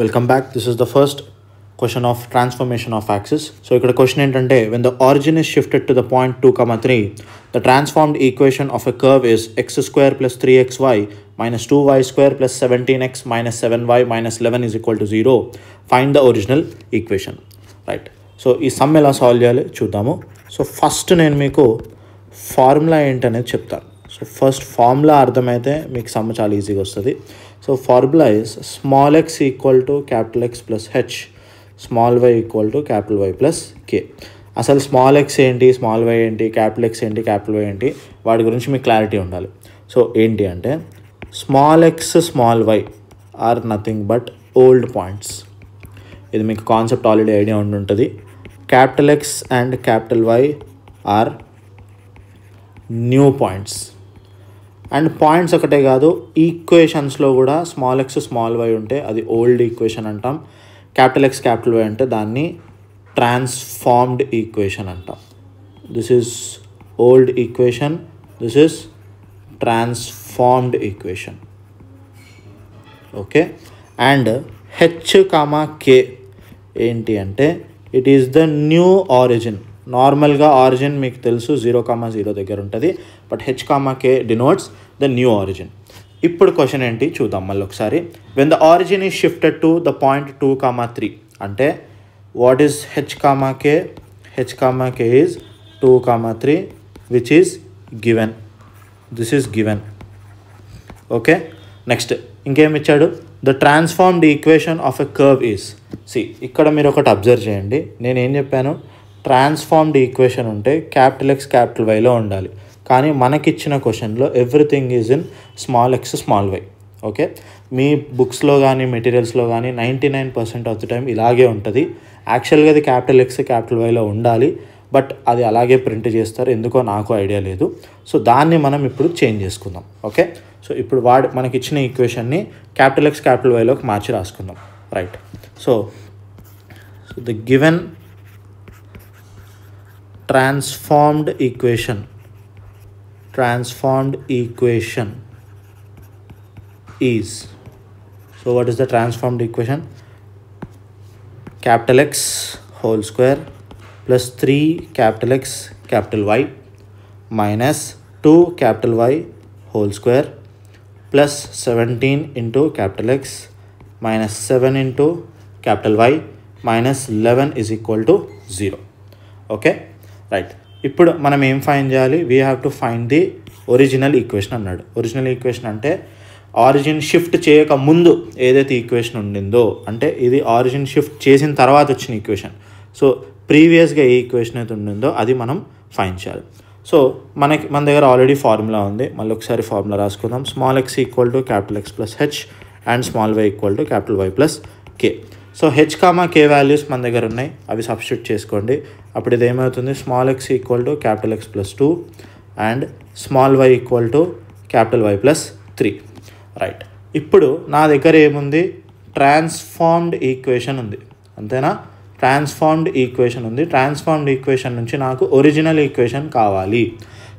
Welcome back. This is the first question of transformation of axis. So ఇక్కడ question ఏంటంటే when the origin is shifted to the point 2, 3, the transformed equation of a curve is x square plus 3xy minus 2y square plus 17x minus 7y minus 11 is equal to 0. Find the original equation. Right. So ఈ some ఎలా solve చేయాలి చూద్దాము. So first నేను మీకు formula ఏంటనేది చెప్తాను. So first formula అర్థమైతే మీకు సమ్ చాలా ఈజీగా వస్తుంది. So formula is small X equal to capital X plus H, small Y equal to capital Y plus K. అసలు స్మాల్ ఎక్స్ ఏంటి, స్మాల్ వై ఏంటి, క్యాపిటల్ ఎక్స్ ఏంటి, క్యాపిటల్ వై ఏంటి, వాటి గురించి మీకు క్లారిటీ ఉండాలి. సో ఏంటి అంటే small X small Y are nothing but old points. ఇది మీకు కాన్సెప్ట్ ఆల్రెడీ ఐడియా ఉండి ఉంటుంది. Capital X and capital Y are new points. And points ఒకటే కాదు, ఈక్వేషన్స్లో కూడా స్మాల్ ఎక్స్ స్మాల్ వై ఉంటే అది ఓల్డ్ ఈక్వేషన్ అంటాం. క్యాపిటల్ ఎక్స్ క్యాపిటల్ వై అంటే దాన్ని ట్రాన్స్ఫార్మ్డ్ ఈక్వేషన్ అంటాం. This is old equation, this is transformed equation. Okay. And H comma K ఏంటి అంటే it is the new origin. నార్మల్గా ఆరిజిన్ మీకు తెలుసు 0,0 దగ్గర ఉంటుంది, but H comma K denotes the new origin. ఇప్పుడు క్వశ్చన్ ఏంటి చూద్దాం మళ్ళీ ఒకసారి. When the origin is shifted to the point 2, 3 అంటే what is H comma K? H comma K is 2, 3 which is given. This is given. Okay. Next ఇంకేం ఇచ్చాడు? The transformed equation of a curve is. ఇక్కడ మీరు ఒకటి observe చేయండి. నేనేం చెప్పాను? Transformed equation ఉంటే క్యాపిటల్ ఎక్స్ క్యాపిటల్ వైలో ఉండాలి. కానీ మనకిచ్చిన క్వశ్చన్లో everything is in small X small Y. Okay. మీ బుక్స్లో కానీ మెటీరియల్స్లో కానీ 99% ఆఫ్ ది టైం ఇలాగే ఉంటుంది. యాక్చువల్గా అది క్యాపిటల్ ఎక్స్ క్యాపిటల్ వైలో ఉండాలి, బట్ అది అలాగే ప్రింట్ చేస్తారు, ఎందుకో నాకు ఐడియా లేదు. సో దాన్ని మనం ఇప్పుడు చేంజ్ చేసుకుందాం. ఓకే. సో ఇప్పుడు మనకి ఇచ్చిన ఈక్వేషన్ని క్యాపిటల్ ఎక్స్ క్యాపిటల్ వైలోకి మార్చి రాసుకుందాం. Right. So the given transformed equation is, so what is the transformed equation? Capital X whole square plus 3 capital X capital Y minus 2 capital Y whole square plus 17 into capital X minus 7 into capital Y minus 11 is equal to 0. Okay. Right. ఇప్పుడు మనం ఏం find చేయాలి? We have to find the original equation అన్నాడు. Original equation అంటే origin shift చేయక ముందు ఏదైతే equation ఉండిందో, అంటే ఇది ఆరిజిన్ షిఫ్ట్ చేసిన తర్వాత వచ్చిన ఈక్వేషన్. సో ప్రీవియస్గా ఏ ఈక్వేషన్ అయితే ఉండిందో అది మనం ఫైండ్ చేయాలి. సో మన దగ్గర ఆల్రెడీ ఫార్ములా ఉంది. మళ్ళీ ఒకసారి ఫార్ములా రాసుకుందాం. Small X equal to capital X plus H and small Y equal to capital Y plus K. So H comma K values మన దగ్గర ఉన్నాయి, అవి సబ్స్టిట్యూట్ చేసుకోండి. అప్పుడు ఇది ఏమవుతుంది? Small X equal to capital X plus 2 and small Y equal to capital Y plus 3. Right. ఇప్పుడు నా దగ్గర ఏముంది? ట్రాన్స్ఫార్మ్డ్ ఈక్వేషన్ ఉంది, అంతేనా? ట్రాన్స్ఫార్మ్డ్ ఈక్వేషన్ ఉంది. ట్రాన్స్ఫార్మ్డ్ ఈక్వేషన్ నుంచి నాకు ఒరిజినల్ ఈక్వేషన్ కావాలి.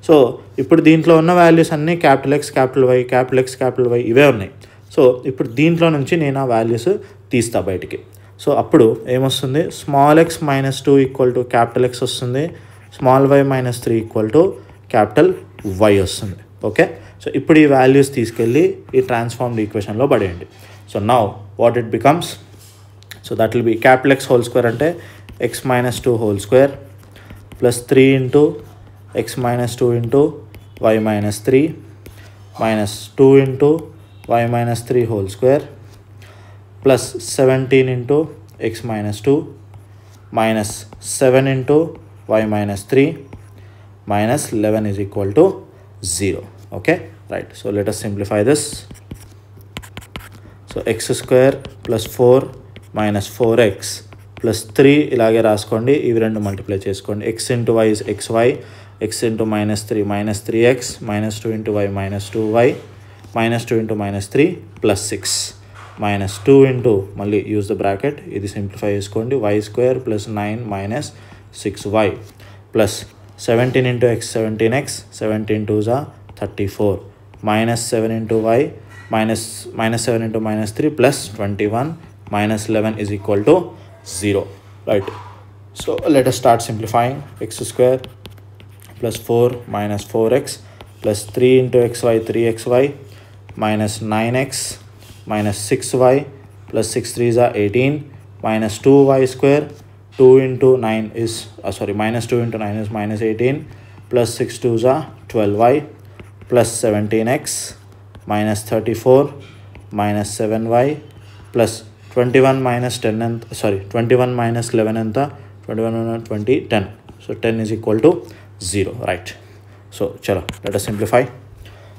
సో ఇప్పుడు దీంట్లో ఉన్న వాల్యూస్ అన్నీ capital X capital y, capital X capital y ఇవే ఉన్నాయి. సో ఇప్పుడు దీంట్లో నుంచి నేను ఆ వాల్యూస్ తీస్తా బయటికి. సో అప్పుడు ఏమొస్తుంది? Small X minus 2 equal to capital X వస్తుంది, small Y minus 3 equal to capital Y వస్తుంది. ఓకే. సో ఇప్పుడు ఈ వాల్యూస్ తీసుకెళ్ళి ఈ ట్రాన్స్ఫార్మ్డ్ ఈక్వేషన్లో పడేయండి. So now what it becomes? So that will be capital X whole square అంటే X minus 2 whole square plus 3 into X minus 2 into Y minus 3 minus 2 into y minus 3 whole square plus 17 into x minus 2 minus 7 into y minus 3 minus 11 is equal to 0. Okay. Right. So let us simplify this. So x square plus 4 minus 4x plus 3 ఇలాగే రాసుకోండి. ఇవి రెండు multiply చేసుకోండి. x into y is xy, x into minus 3 minus 3x minus 2 into y minus 2y minus 2 into minus 3 plus 6 minus 2 into మళ్ళీ use the bracket, ఇది simplify చేసుకోండి. y square plus 9 minus 6y plus 17 into x 17x 17 2s are 34 minus 7 into y minus 7 into minus 3 plus 21 minus 11 is equal to 0, right? So let us start simplifying. X square plus 4 minus 4x plus 3 into xy 3xy minus 9x minus 6y plus 6 3s are 18 minus 2y square 2 into 9 is minus 2 into 9 is minus 18 plus 6 2s are 12y plus 17x minus 34 minus 7y plus 21 minus 10 and 21 minus 11 and 21 20 10. So 10 is equal to 0, right? So chalo, let us simplify.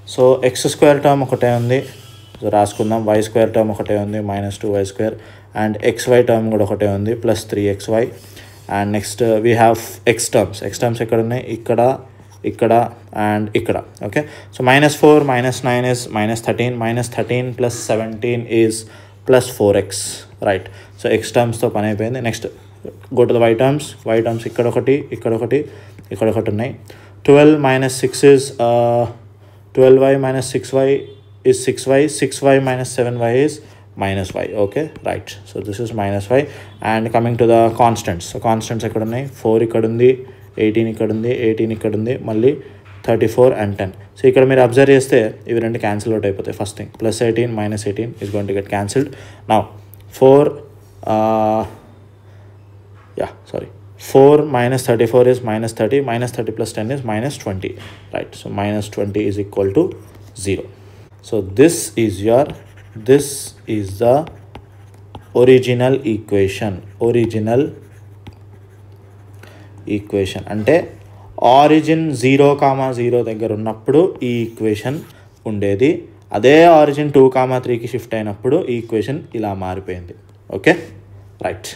So x square term ఒకటే ఉంది, so రాసుకుందాం. y square term ఒకటే ఉంది, minus 2y square, and xy term కూడా ఒకటే ఉంది, plus 3xy. and next we have x terms ఎక్కడ ఉన్నాయి, ఇక్కడ and ఇక్కడ. Okay, so minus 4 minus 9 is minus 13, minus 13 plus 17 is plus 4x, right? So x terms తో పని అయిపోయింది. Next go to the y terms ఇక్కడ ఒకటి ఉన్నాయి. 12 minus 6 is 12y minus 6y is 6y, 6y minus 7y is minus y. Okay, right? So this is minus y. And coming to the constants, so constants ఎక్కడ ఉన్నాయి, 4 ఇక్కడ ఉంది, 18 ఇక్కడ ఉంది, 18 ఇక్కడ ఉంది, మళ్ళీ 34 and 10. సో ఇక్కడ మీరు అబ్జర్వ్ చేస్తే ఇవి రెండు క్యాన్సిల్ అవుట్ అయిపోతాయి. First thing plus 18 minus 18 is going to get cancelled. Now 4 minus 34 is minus 30, minus 30 plus 10 is minus 20, right? So minus 20 is equal to 0. So this is the original equation. అంటే origin 0,0 దగ్గర ఉన్నప్పుడు ఈ equation ఉండేది, అదే origin 2,3కి shift అయినప్పుడు ఈ equation ఇలా మారిపోయింది. Okay, right.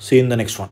See in the next one.